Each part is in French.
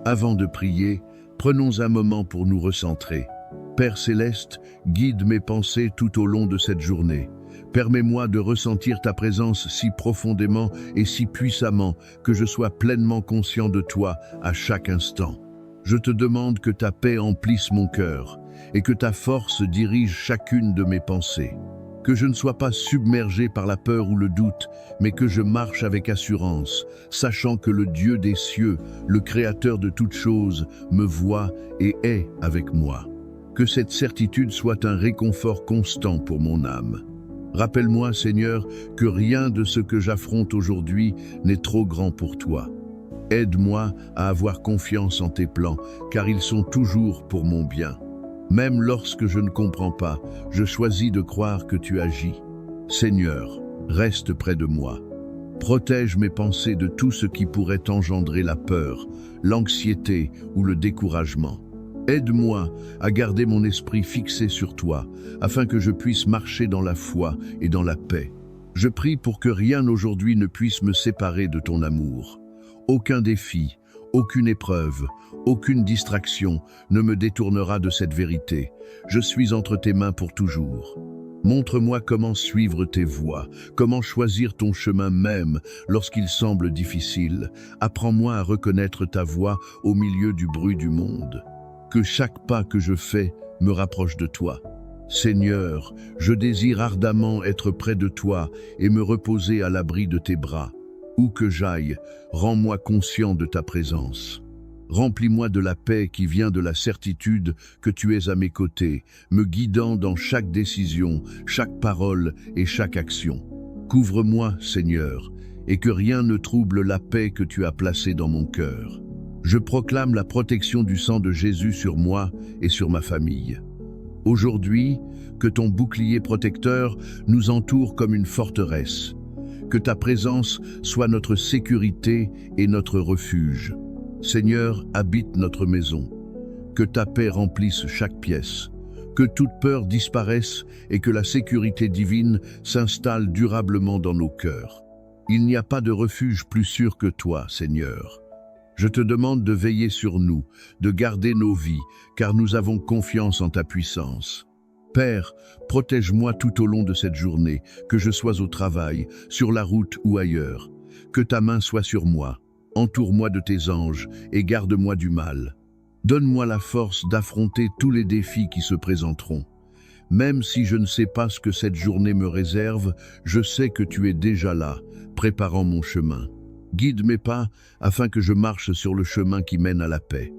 Avant de prier, prenons un moment pour nous recentrer. Père céleste, guide mes pensées tout au long de cette journée. Permets-moi de ressentir ta présence si profondément et si puissamment que je sois pleinement conscient de toi à chaque instant. Je te demande que ta paix emplisse mon cœur et que ta force dirige chacune de mes pensées. Que je ne sois pas submergé par la peur ou le doute, mais que je marche avec assurance, sachant que le Dieu des cieux, le Créateur de toutes choses, me voit et est avec moi. Que cette certitude soit un réconfort constant pour mon âme. Rappelle-moi, Seigneur, que rien de ce que j'affronte aujourd'hui n'est trop grand pour toi. Aide-moi à avoir confiance en tes plans, car ils sont toujours pour mon bien. Même lorsque je ne comprends pas, je choisis de croire que tu agis. Seigneur, reste près de moi. Protège mes pensées de tout ce qui pourrait engendrer la peur, l'anxiété ou le découragement. Aide-moi à garder mon esprit fixé sur toi, afin que je puisse marcher dans la foi et dans la paix. Je prie pour que rien aujourd'hui ne puisse me séparer de ton amour. Aucun défi, aucune épreuve, aucune distraction ne me détournera de cette vérité. Je suis entre tes mains pour toujours. Montre-moi comment suivre tes voies, comment choisir ton chemin même lorsqu'il semble difficile. Apprends-moi à reconnaître ta voix au milieu du bruit du monde. Que chaque pas que je fais me rapproche de toi. Seigneur, je désire ardemment être près de toi et me reposer à l'abri de tes bras. Où que j'aille, rends-moi conscient de ta présence. Remplis-moi de la paix qui vient de la certitude que tu es à mes côtés, me guidant dans chaque décision, chaque parole et chaque action. Couvre-moi, Seigneur, et que rien ne trouble la paix que tu as placée dans mon cœur. Je proclame la protection du sang de Jésus sur moi et sur ma famille. Aujourd'hui, que ton bouclier protecteur nous entoure comme une forteresse. Que ta présence soit notre sécurité et notre refuge. Seigneur, habite notre maison. Que ta paix remplisse chaque pièce. Que toute peur disparaisse et que la sécurité divine s'installe durablement dans nos cœurs. Il n'y a pas de refuge plus sûr que toi, Seigneur. Je te demande de veiller sur nous, de garder nos vies, car nous avons confiance en ta puissance. Père, protège-moi tout au long de cette journée, que je sois au travail, sur la route ou ailleurs. Que ta main soit sur moi, entoure-moi de tes anges et garde-moi du mal. Donne-moi la force d'affronter tous les défis qui se présenteront. Même si je ne sais pas ce que cette journée me réserve, je sais que tu es déjà là, préparant mon chemin. Guide mes pas afin que je marche sur le chemin qui mène à la paix.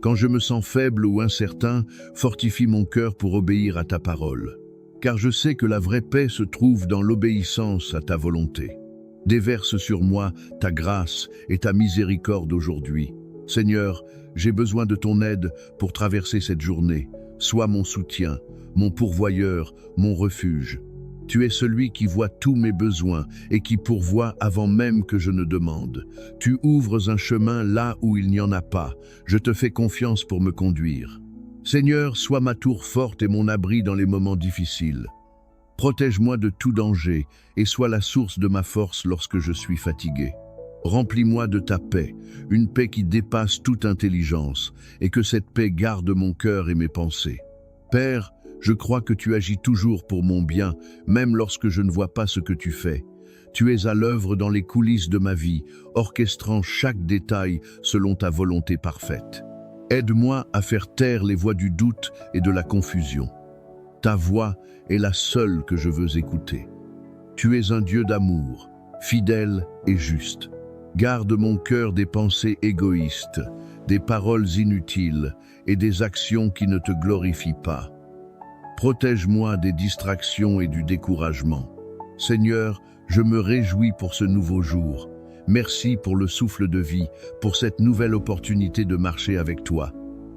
Quand je me sens faible ou incertain, fortifie mon cœur pour obéir à ta parole. Car je sais que la vraie paix se trouve dans l'obéissance à ta volonté. Déverse sur moi ta grâce et ta miséricorde aujourd'hui. Seigneur, j'ai besoin de ton aide pour traverser cette journée. Sois mon soutien, mon pourvoyeur, mon refuge. Tu es celui qui voit tous mes besoins et qui pourvoit avant même que je ne demande. Tu ouvres un chemin là où il n'y en a pas. Je te fais confiance pour me conduire. Seigneur, sois ma tour forte et mon abri dans les moments difficiles. Protège-moi de tout danger et sois la source de ma force lorsque je suis fatigué. Remplis-moi de ta paix, une paix qui dépasse toute intelligence, et que cette paix garde mon cœur et mes pensées. Père, je crois que tu agis toujours pour mon bien, même lorsque je ne vois pas ce que tu fais. Tu es à l'œuvre dans les coulisses de ma vie, orchestrant chaque détail selon ta volonté parfaite. Aide-moi à faire taire les voix du doute et de la confusion. Ta voix est la seule que je veux écouter. Tu es un Dieu d'amour, fidèle et juste. Garde mon cœur des pensées égoïstes, des paroles inutiles et des actions qui ne te glorifient pas. Protège-moi des distractions et du découragement. Seigneur, je me réjouis pour ce nouveau jour. Merci pour le souffle de vie, pour cette nouvelle opportunité de marcher avec toi.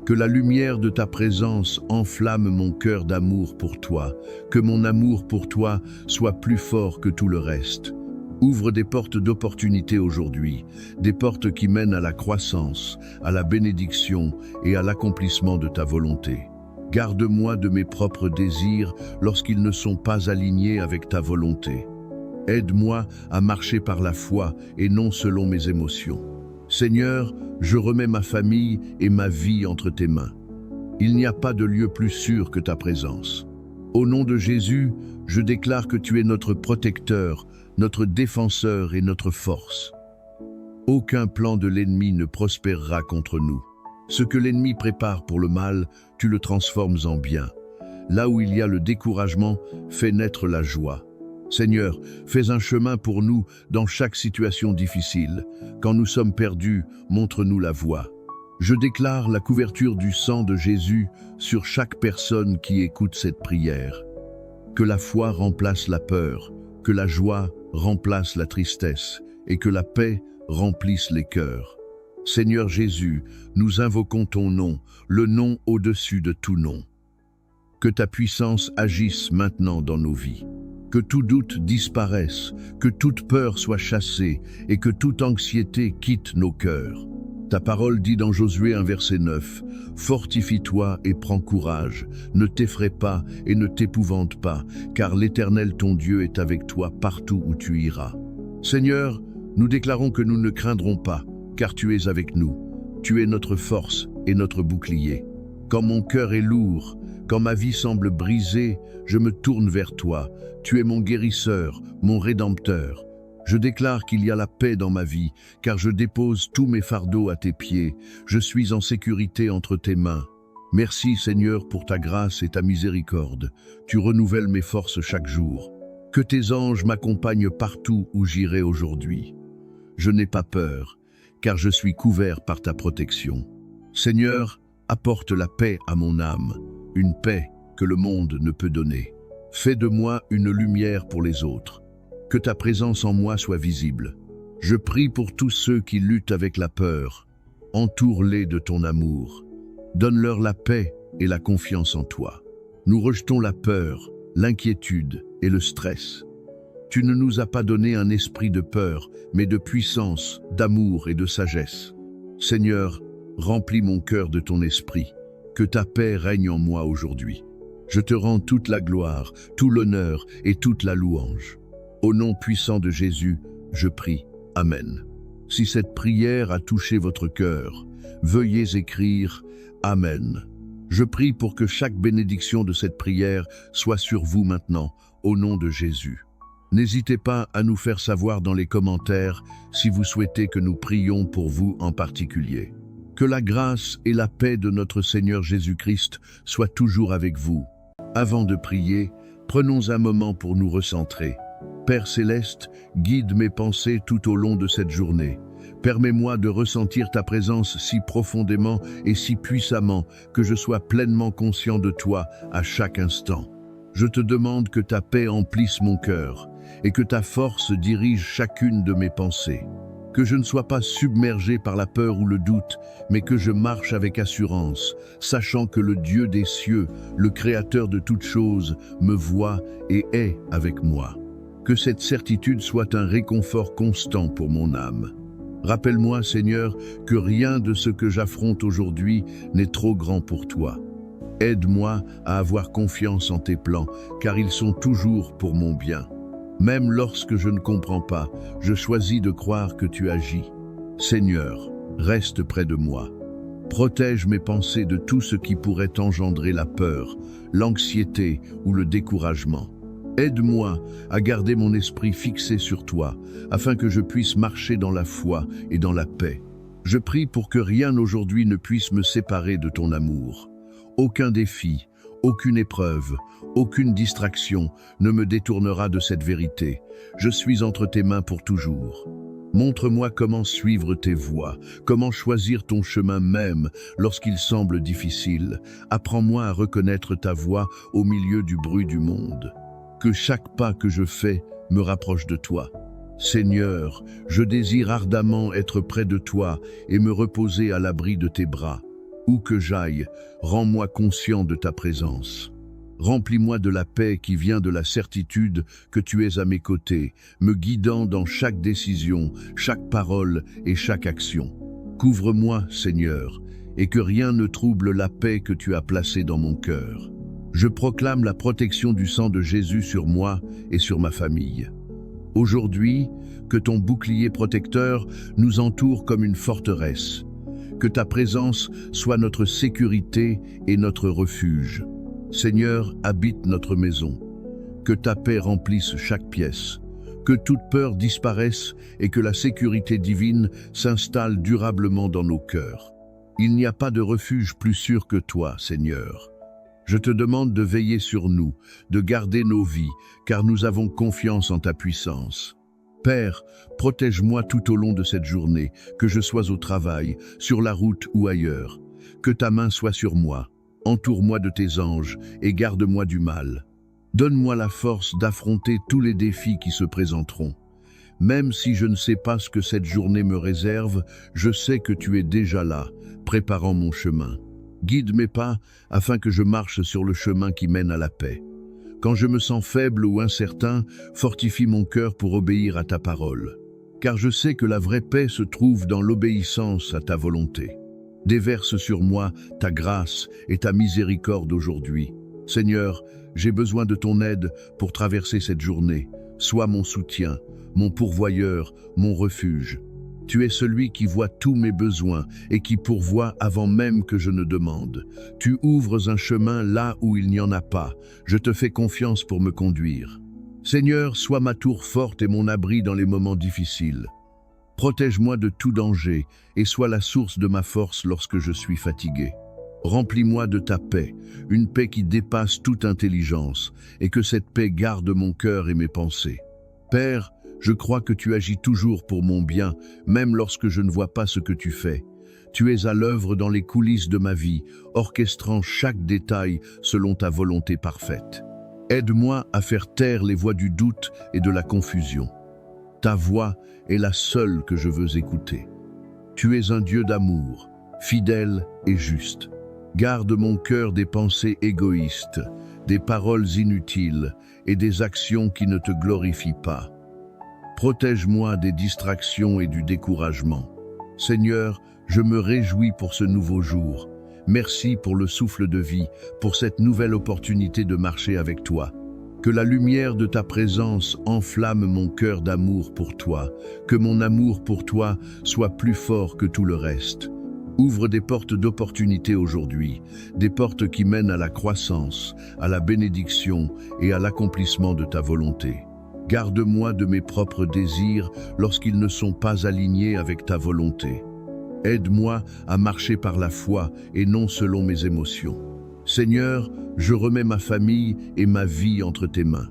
Que la lumière de ta présence enflamme mon cœur d'amour pour toi. Que mon amour pour toi soit plus fort que tout le reste. Ouvre des portes d'opportunité aujourd'hui, des portes qui mènent à la croissance, à la bénédiction et à l'accomplissement de ta volonté. Garde-moi de mes propres désirs lorsqu'ils ne sont pas alignés avec ta volonté. Aide-moi à marcher par la foi et non selon mes émotions. Seigneur, je remets ma famille et ma vie entre tes mains. Il n'y a pas de lieu plus sûr que ta présence. Au nom de Jésus, je déclare que tu es notre protecteur, notre défenseur et notre force. Aucun plan de l'ennemi ne prospérera contre nous. Ce que l'ennemi prépare pour le mal, tu le transformes en bien. Là où il y a le découragement, fais naître la joie. Seigneur, fais un chemin pour nous dans chaque situation difficile. Quand nous sommes perdus, montre-nous la voie. Je déclare la couverture du sang de Jésus sur chaque personne qui écoute cette prière. Que la foi remplace la peur, que la joie remplace la tristesse et que la paix remplisse les cœurs. Seigneur Jésus, nous invoquons ton nom, le nom au-dessus de tout nom. Que ta puissance agisse maintenant dans nos vies. Que tout doute disparaisse, que toute peur soit chassée et que toute anxiété quitte nos cœurs. Ta parole dit dans Josué 1 verset 9, « Fortifie-toi et prends courage, ne t'effraie pas et ne t'épouvante pas, car l'Éternel ton Dieu est avec toi partout où tu iras. » Seigneur, nous déclarons que nous ne craindrons pas, car tu es avec nous. Tu es notre force et notre bouclier. Quand mon cœur est lourd, quand ma vie semble brisée, je me tourne vers toi. Tu es mon guérisseur, mon rédempteur. Je déclare qu'il y a la paix dans ma vie, car je dépose tous mes fardeaux à tes pieds. Je suis en sécurité entre tes mains. Merci Seigneur pour ta grâce et ta miséricorde. Tu renouvelles mes forces chaque jour. Que tes anges m'accompagnent partout où j'irai aujourd'hui. Je n'ai pas peur, car je suis couvert par ta protection. Seigneur, apporte la paix à mon âme, une paix que le monde ne peut donner. Fais de moi une lumière pour les autres. Que ta présence en moi soit visible. Je prie pour tous ceux qui luttent avec la peur. Entoure-les de ton amour. Donne-leur la paix et la confiance en toi. Nous rejetons la peur, l'inquiétude et le stress. Tu ne nous as pas donné un esprit de peur, mais de puissance, d'amour et de sagesse. Seigneur, remplis mon cœur de ton esprit. Que ta paix règne en moi aujourd'hui. Je te rends toute la gloire, tout l'honneur et toute la louange. Au nom puissant de Jésus, je prie. Amen. Si cette prière a touché votre cœur, veuillez écrire « Amen ». Je prie pour que chaque bénédiction de cette prière soit sur vous maintenant, au nom de Jésus. N'hésitez pas à nous faire savoir dans les commentaires si vous souhaitez que nous prions pour vous en particulier. Que la grâce et la paix de notre Seigneur Jésus-Christ soient toujours avec vous. Avant de prier, prenons un moment pour nous recentrer. Père Céleste, guide mes pensées tout au long de cette journée. Permets-moi de ressentir ta présence si profondément et si puissamment que je sois pleinement conscient de toi à chaque instant. Je te demande que ta paix emplisse mon cœur et que ta force dirige chacune de mes pensées. Que je ne sois pas submergé par la peur ou le doute, mais que je marche avec assurance, sachant que le Dieu des cieux, le Créateur de toutes choses, me voit et est avec moi. Que cette certitude soit un réconfort constant pour mon âme. Rappelle-moi, Seigneur, que rien de ce que j'affronte aujourd'hui n'est trop grand pour toi. Aide-moi à avoir confiance en tes plans, car ils sont toujours pour mon bien. Même lorsque je ne comprends pas, je choisis de croire que tu agis. Seigneur, reste près de moi. Protège mes pensées de tout ce qui pourrait engendrer la peur, l'anxiété ou le découragement. Aide-moi à garder mon esprit fixé sur toi, afin que je puisse marcher dans la foi et dans la paix. Je prie pour que rien aujourd'hui ne puisse me séparer de ton amour. Aucun défi, aucune épreuve, aucune distraction ne me détournera de cette vérité. Je suis entre tes mains pour toujours. Montre-moi comment suivre tes voies, comment choisir ton chemin même lorsqu'il semble difficile. Apprends-moi à reconnaître ta voix au milieu du bruit du monde. Que chaque pas que je fais me rapproche de toi. Seigneur, je désire ardemment être près de toi et me reposer à l'abri de tes bras. Où que j'aille, rends-moi conscient de ta présence. Remplis-moi de la paix qui vient de la certitude que tu es à mes côtés, me guidant dans chaque décision, chaque parole et chaque action. Couvre-moi, Seigneur, et que rien ne trouble la paix que tu as placée dans mon cœur. Je proclame la protection du sang de Jésus sur moi et sur ma famille. Aujourd'hui, que ton bouclier protecteur nous entoure comme une forteresse. Que ta présence soit notre sécurité et notre refuge. Seigneur, habite notre maison. Que ta paix remplisse chaque pièce. Que toute peur disparaisse et que la sécurité divine s'installe durablement dans nos cœurs. Il n'y a pas de refuge plus sûr que toi, Seigneur. Je te demande de veiller sur nous, de garder nos vies, car nous avons confiance en ta puissance. Père, protège-moi tout au long de cette journée, que je sois au travail, sur la route ou ailleurs. Que ta main soit sur moi, entoure-moi de tes anges et garde-moi du mal. Donne-moi la force d'affronter tous les défis qui se présenteront. Même si je ne sais pas ce que cette journée me réserve, je sais que tu es déjà là, préparant mon chemin. Guide mes pas afin que je marche sur le chemin qui mène à la paix. Quand je me sens faible ou incertain, fortifie mon cœur pour obéir à ta parole. Car je sais que la vraie paix se trouve dans l'obéissance à ta volonté. Déverse sur moi ta grâce et ta miséricorde aujourd'hui. Seigneur, j'ai besoin de ton aide pour traverser cette journée. Sois mon soutien, mon pourvoyeur, mon refuge. Tu es celui qui voit tous mes besoins et qui pourvoit avant même que je ne demande. Tu ouvres un chemin là où il n'y en a pas. Je te fais confiance pour me conduire. Seigneur, sois ma tour forte et mon abri dans les moments difficiles. Protège-moi de tout danger et sois la source de ma force lorsque je suis fatigué. Remplis-moi de ta paix, une paix qui dépasse toute intelligence, et que cette paix garde mon cœur et mes pensées. Père, je crois que tu agis toujours pour mon bien, même lorsque je ne vois pas ce que tu fais. Tu es à l'œuvre dans les coulisses de ma vie, orchestrant chaque détail selon ta volonté parfaite. Aide-moi à faire taire les voix du doute et de la confusion. Ta voix est la seule que je veux écouter. Tu es un Dieu d'amour, fidèle et juste. Garde mon cœur des pensées égoïstes, des paroles inutiles et des actions qui ne te glorifient pas. Protège-moi des distractions et du découragement. Seigneur, je me réjouis pour ce nouveau jour. Merci pour le souffle de vie, pour cette nouvelle opportunité de marcher avec toi. Que la lumière de ta présence enflamme mon cœur d'amour pour toi, que mon amour pour toi soit plus fort que tout le reste. Ouvre des portes d'opportunité aujourd'hui, des portes qui mènent à la croissance, à la bénédiction et à l'accomplissement de ta volonté. Garde-moi de mes propres désirs lorsqu'ils ne sont pas alignés avec ta volonté. Aide-moi à marcher par la foi et non selon mes émotions. Seigneur, je remets ma famille et ma vie entre tes mains.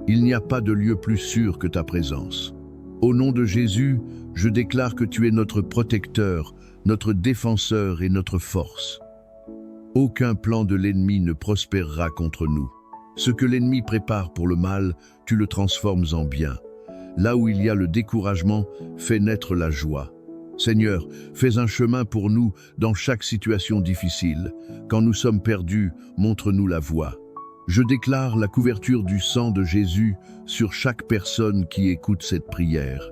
Il n'y a pas de lieu plus sûr que ta présence. Au nom de Jésus, je déclare que tu es notre protecteur, notre défenseur et notre force. Aucun plan de l'ennemi ne prospérera contre nous. Ce que l'ennemi prépare pour le mal, tu le transformes en bien. Là où il y a le découragement, fais naître la joie. Seigneur, fais un chemin pour nous dans chaque situation difficile. Quand nous sommes perdus, montre-nous la voie. Je déclare la couverture du sang de Jésus sur chaque personne qui écoute cette prière.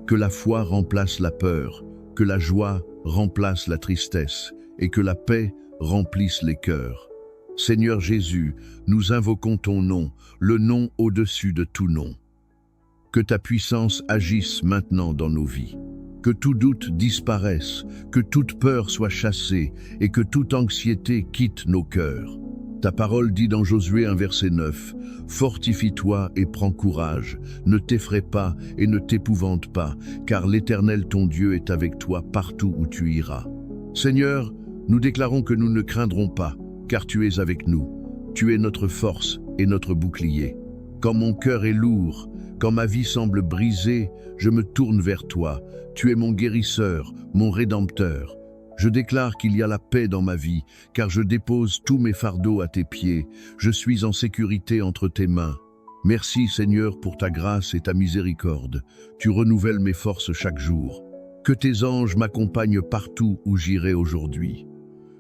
Que la foi remplace la peur, que la joie remplace la tristesse et que la paix remplisse les cœurs. Seigneur Jésus, nous invoquons ton nom, le nom au-dessus de tout nom. Que ta puissance agisse maintenant dans nos vies. Que tout doute disparaisse, que toute peur soit chassée et que toute anxiété quitte nos cœurs. Ta parole dit dans Josué 1 verset 9, « Fortifie-toi et prends courage, ne t'effraie pas et ne t'épouvante pas, car l'Éternel ton Dieu est avec toi partout où tu iras. » Seigneur, nous déclarons que nous ne craindrons pas, car tu es avec nous. Tu es notre force et notre bouclier. Quand mon cœur est lourd, quand ma vie semble brisée, je me tourne vers toi. Tu es mon guérisseur, mon rédempteur. Je déclare qu'il y a la paix dans ma vie, car je dépose tous mes fardeaux à tes pieds. Je suis en sécurité entre tes mains. Merci Seigneur pour ta grâce et ta miséricorde. Tu renouvelles mes forces chaque jour. Que tes anges m'accompagnent partout où j'irai aujourd'hui.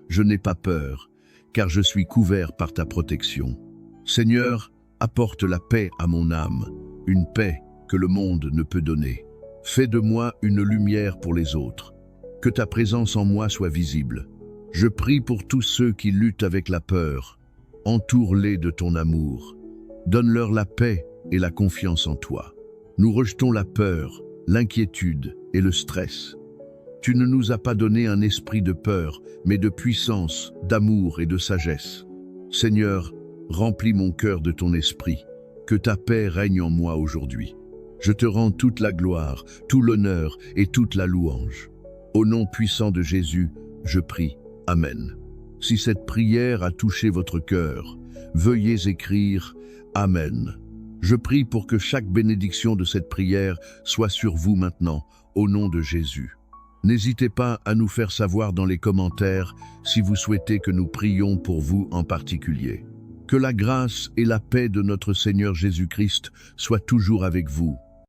Je n'ai pas peur, car je suis couvert par ta protection. Seigneur, apporte la paix à mon âme, une paix que le monde ne peut donner. Fais de moi une lumière pour les autres. Que ta présence en moi soit visible. Je prie pour tous ceux qui luttent avec la peur. Entoure-les de ton amour. Donne-leur la paix et la confiance en toi. Nous rejetons la peur, l'inquiétude et le stress. Tu ne nous as pas donné un esprit de peur, mais de puissance, d'amour et de sagesse. Seigneur, remplis mon cœur de ton esprit. Que ta paix règne en moi aujourd'hui. Je te rends toute la gloire, tout l'honneur et toute la louange. Au nom puissant de Jésus, je prie. Amen. Si cette prière a touché votre cœur, veuillez écrire « Amen ». Je prie pour que chaque bénédiction de cette prière soit sur vous maintenant, au nom de Jésus. N'hésitez pas à nous faire savoir dans les commentaires si vous souhaitez que nous prions pour vous en particulier. Que la grâce et la paix de notre Seigneur Jésus-Christ soient toujours avec vous.